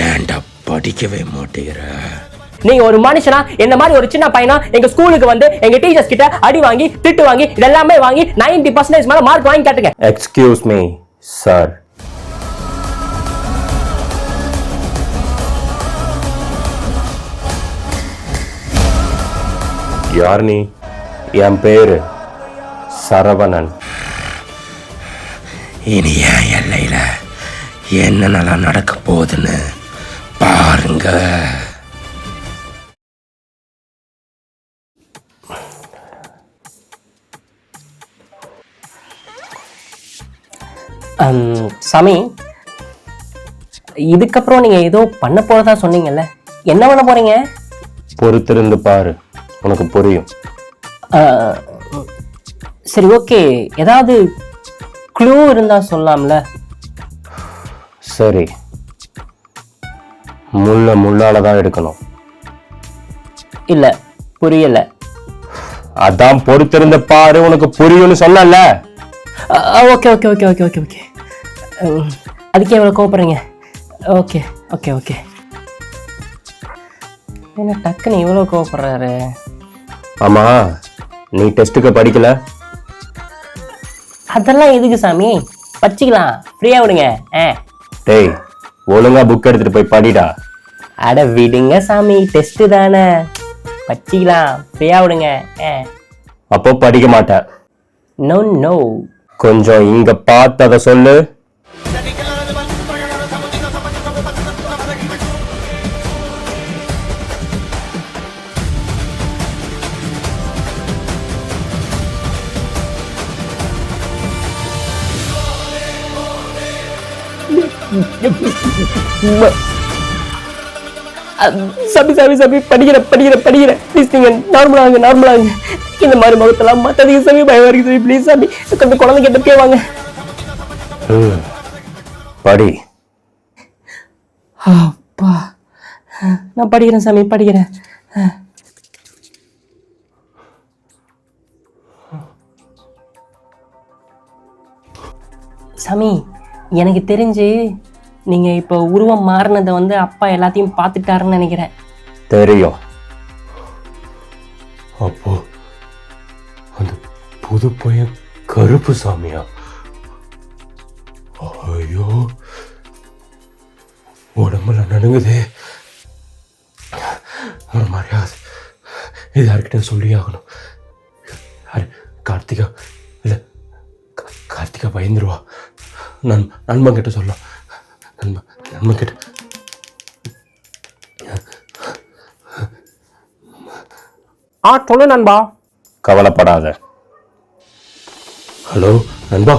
ஏன்டா படிக்கவே மாட்டேங்கிற? நீங்க ஒரு மனுஷனா என்ன மாதிரி ஒரு சின்ன பையனா எங்க ஸ்கூலுக்கு வந்து எங்க டீச்சர்ஸ் கிட்ட அடி வாங்கி திட்டு வாங்கி இதெல்லாமே வாங்கி 90% மேல மார்க் வாங்கி காட்டுங்க. Excuse me sir. யார் நீ? என் பேரு சரவணன். இனி என் எல்லையில என்னென்னலாம் நடக்க போகுதுன்னு பாருங்க. சாமி, இதுக்கப்புறம் நீங்க ஏதோ பண்ண போறதா சொன்னீங்கல்ல, என்ன பண்ண போறீங்க? பொறுத்திருந்து பாரு, உனக்கு புரியும். சரி, ஓகே. ஏதாவது க்ளூ இருந்தா சொல்லலாம்ல? சரி, முள்ளாலதான் எடுக்கணும். இல்ல, புரியல. அதான் பொறுத்திருந்து பாரு, உனக்கு புரியும்னு சொன்னல. Okay okay okay okay okay okay அதுக்கே எவ்வளோ கோவப்படுறீங்க? Okay okay okay. என்ன டக்குன்னு இவ்வளோ கோவப்படுறாரு? ஆமா, நீ டெஸ்ட்டுக்கு படிக்கல? அதெல்லாம் எதுக்கு சாமி, படிச்சுக்கலாம், ஃப்ரீயா விடுங்க. டேய், ஒழுங்கா புக் எடுத்துட்டு போய் படிடா. அட விடுங்க சாமி, டெஸ்ட் தானே, படிச்சுக்கலாம், ஃப்ரீயா விடுங்க. அப்போ படிக்க மாட்டேன். No no. கொஞ்சம் இங்க பார்த்து அதை சொல்லு. சாமி சாமி சாமி, படிக்கிறேன் படிக்கிறேன் படிக்கிறேன். ப்ளீஸ் நீங்க நார்மலாங்க. இந்த மாதிரி முகத்தெல்லாம் மற்றதுக்கு சாமி பயமா இருக்கு சாமி. ப்ளீஸ் சாமி, கொஞ்சம் குழந்தை கிட்ட வாங்க. படி. அப்பா, நான் படிக்கிறேன் சாமி, படிக்கிறேன். சாமி, எனக்கு தெரிஞ்சு நீங்க இப்ப உருவம் மாறினதை வந்து அப்பா எல்லாத்தையும் பார்த்துட்டாருன்னு நினைக்கிறேன். தெரியும். அப்போ அந்த புது பையன் கருப்பு சாமியா? ஐயோ, உடம்புல நடுங்குதே. ஒரு மாதிரியாது. இது யார்கிட்ட சொல்லி ஆகணும். கார்த்திகா இல்ல, கார்த்திகா பயந்துருவா. நண்பன் கிட்ட சொல்லலாம். நண்பன் கிட்ட. சொல்லு நண்பா. கவலைப்படாத. ஹலோ நண்பா.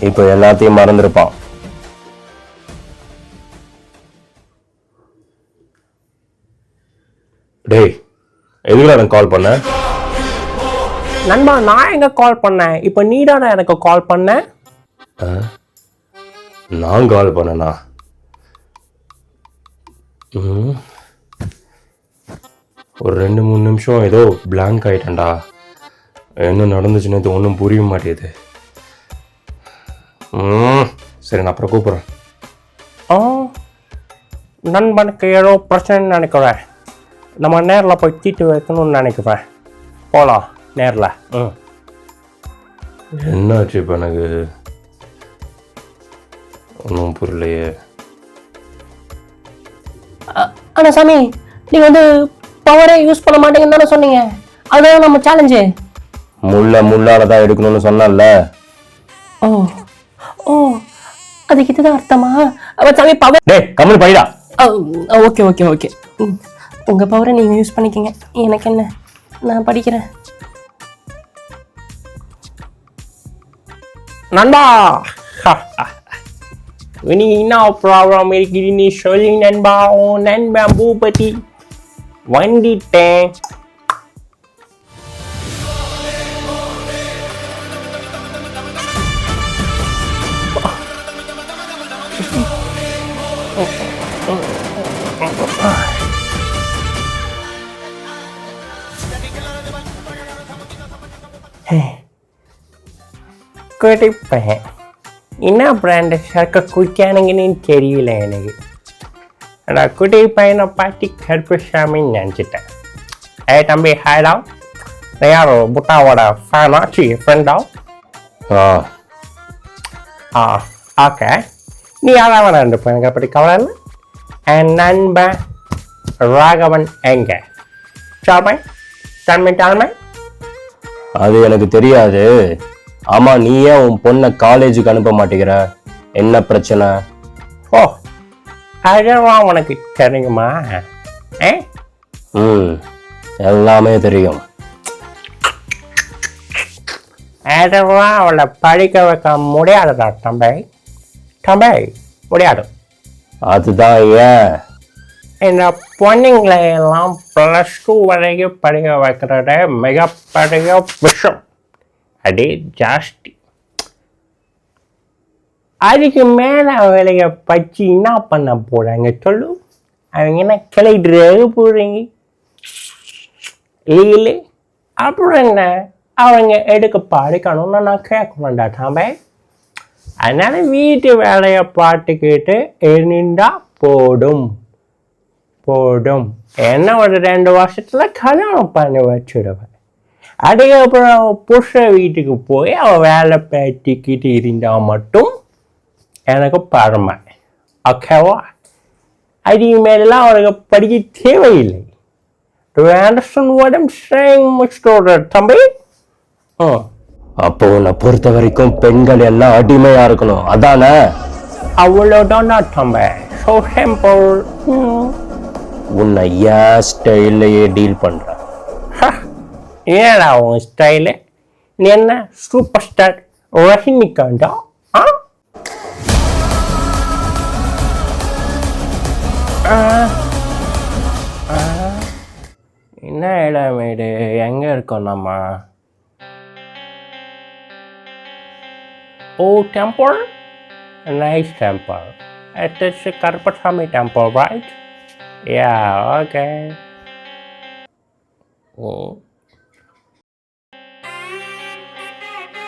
இப்ப எல்லாத்தையும் மறந்துருப்பான். டேய், எதுக்குடா எனக்கு கால் பண்ண? நண்பா, நான் எங்க கால் பண்ணேன்? இப்ப நீதானே எனக்கு கால் பண்ண. நான் கால் பண்ணனா? ஒரு 2-3 நிமிஷம் ஏதோ பிளாங்க் ஆயிட்டேன்டா. என்ன நடந்துச்சுன்னு இது ஒன்றும் புரிய மாட்டேது. சரி, நான் அப்புறம் கூப்பிட்றேன். நண்பனுக்கு ஏதோ பிரச்சனைன்னு நினைக்கிறேன். நம்ம நேரில் போய் தீட்டு வைக்கணும்னு நினைக்கிறேன். போகலாம் நேரில். என்னாச்சு இப்போ? எனக்கு ஒன்றும் புரியலையே. ஆனால் சாமி, நீங்கள் வந்து பவரே யூஸ் பண்ண மாட்டீங்கன்னு தானே சொன்னீங்க. அதுதான் நம்ம சேலஞ்சு. முள்ளால தான் எடுக்கணும்னு சொன்னல. ஓ ஓ, அதுக்கு இதுதான் அர்த்தமா? சாமி, பவர். டேய், கம்மல் பைடா. ஓகே ஓகே ஓகே, உங்கள் பவரை நீங்கள் யூஸ் பண்ணிக்கங்க, எனக்கு என்ன, நான் படிக்கிறேன். நண்பா, நீ என்ன ப்ராப்ளம் இருக்குது நீ சொல்லி நண்பா. உன் நண்பன் பூபதி வந்துட்டேன். குடிப்பேன். என்ன பிராண்டு சரக்கு குடிக்கானுங்கன்னு தெரியல எனக்கு. நான் குட்டி பையனை பார்த்து கருப்பசாமின்னு நினச்சிட்டேன். தம்பி ஹாய்டா, நான் யாரோ புட்டாவோட ஃபேனா ஃப்ரெண்டா? ஓகே, நீ யாராவது வேணா இருப்ப, எனக்கு அப்படி கவலை இல்லை. என் நண்பன் ராகவன் எங்க? சாமை டால்மை. அது எனக்கு தெரியாது. ஆமா, நீ ஏன் உன் பொண்ணை காலேஜுக்கு அனுப்ப மாட்டேங்கிற? என்ன பிரச்சனை? ஓ, அதெல்லாம் உனக்கு தெரியுமா? எல்லாமே தெரியும். அதெல்லாம் அவளை படிக்க வைக்க முடியாதுடா தம்பி. முடியாது. அதுதான் ஏன் இந்த பொண்ணுங்களை எல்லாம் +2 வரைக்கும் படிக்க வைக்கிறத மிகப்பெரிய விஷயம். அதே ஜாஸ்தி. அதுக்கு மேலே அவளைய பச்சு என்ன பண்ண போகிறாங்க சொல்லு? அவங்க என்ன கிளைட்டு போடுறீங்க இல்லை? அப்புறம் என்ன அவங்க எடுக்க படிக்கணும்னு நான் கேட்கணும்டா தம்பி. அதனால வீட்டு வேலையை பார்த்துக்கிட்டு இருந்தா போடும். என்ன ஒரு 2 வருஷத்துல கல்யாணம் பண்ணி வச்சுடுவேன். அதுக்கப்புறம் புருஷ வீட்டுக்கு போய் அவன் வேலை பார்த்துக்கிட்டு இருந்தா மட்டும் எனக்கு பரமை. ஓகேவா? அதுக்கு மேலாம் அவனுக்கு படிக்க தேவையில்லை. Do you understand what I'm saying, Mr. தம்பி? அப்போ உன்னை பொறுத்த வரைக்கும் பெண்கள் எல்லாம் அடிமையா இருக்கணும், அதானே? அவ்வளோதான் தம்பி. So simple. உன்னை ஏன் ஸ்டைல்லையே டீல் பண்ற? ஏடா உன் ஸ்டைலு? நீ என்ன சூப்பர் ஸ்டார் ரஜினிகாந்தா? என்ன இடம் இது? எங்க இருக்கோம் நம்ம? ஓ, temple? Nice temple. It is a Karpasamy temple, right? Yeah, okay.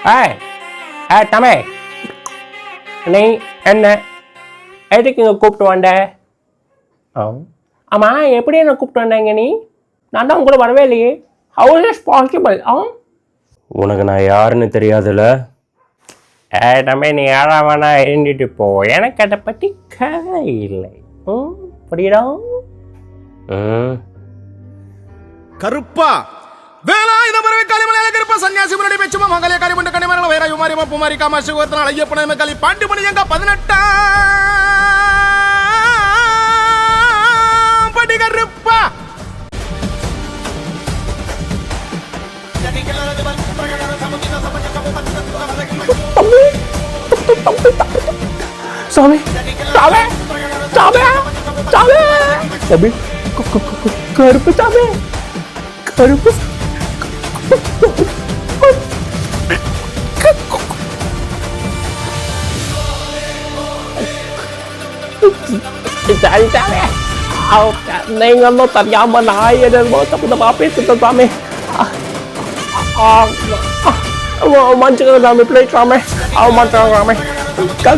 Hey, தம்பி, நீ என்ன எதுக்கு இங்கே கூப்பிட்டு வந்த? ஆமாம், எப்படி என்ன கூப்பிட்டு வந்தாங்க? நீ நான் தான் உங்களை வரவே இல்லையே. How is possible? உனக்கு நான் யாருன்னு தெரியாதுல்ல? தம்பி, நீ யாரா வேணா இருந்துட்டு போ, எனக்கு அதை பற்றி கதை இல்லை. புரியுதா? கருப்பா வேலாயுத பரவை காளிமலையால கருப்பா சன்னியாசி முன்னாடி வெச்சுமா மங்களே காளிமண்ட கனிமரல வைராயு மாரி பூமாரி காமாட்சி கோத்திர ஐயப்பன மகளி பாண்டி மணியங்க 18 படி கருப்பா சாமி கருப்பு சாமி, கருப்பு சாமி. நீங்க இன்னும் தெரியாம நான் என்ன தப்பு பேசிட்டு சாமி. மன்னிச்சுக்க சாமி, ப்ளீஸ் சாமி. மன்னிச்சுக்க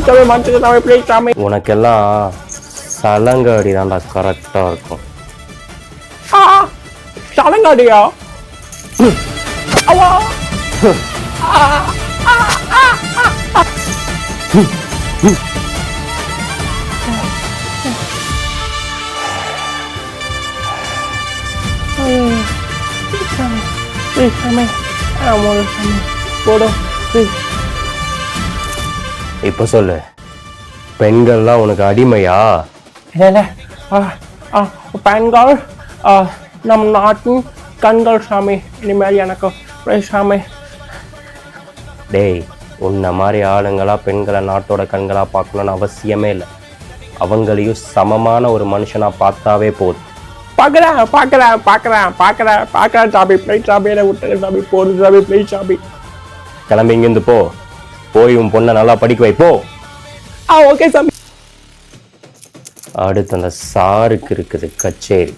சாமி, மன்னிச்சுக்க சாமி, ப்ளீஸ் சாமி. உனக்கெல்லாம் சலங்காடி தான்டா கரெக்டாக இருக்கும். சலங்காடியா? இப்போ சொல்லு, பெண்கள்லாம் உனக்கு அடிமையா? இல்லை, பெண்கள் நம் நாட்டின் கண்கள் சாமி. இனிமேல் எனக்கு சாமி. டேய், உன்ன மாதிரி ஆளுங்களா பெண்களை நாட்டோட கண்களா பார்க்கணும்னு அவசியமே இல்லை. அவங்களையும் சமமான ஒரு மனுஷனா பார்த்தாவே போதும். பார்க்குறேன் சாமி. ப்ளீஸ் சாமி, என்னை விட்டுரு சாமி. போதும் சாமி, ப்ளீஸ் சாமி. கிளம்பி இங்கேருந்து போ. போய் உன் பொண்ணை நல்லா படிக்க வை, போ. ஓகே சாமி. அடுத்து அந்த சாருக்கு இருக்குது கச்சேரி.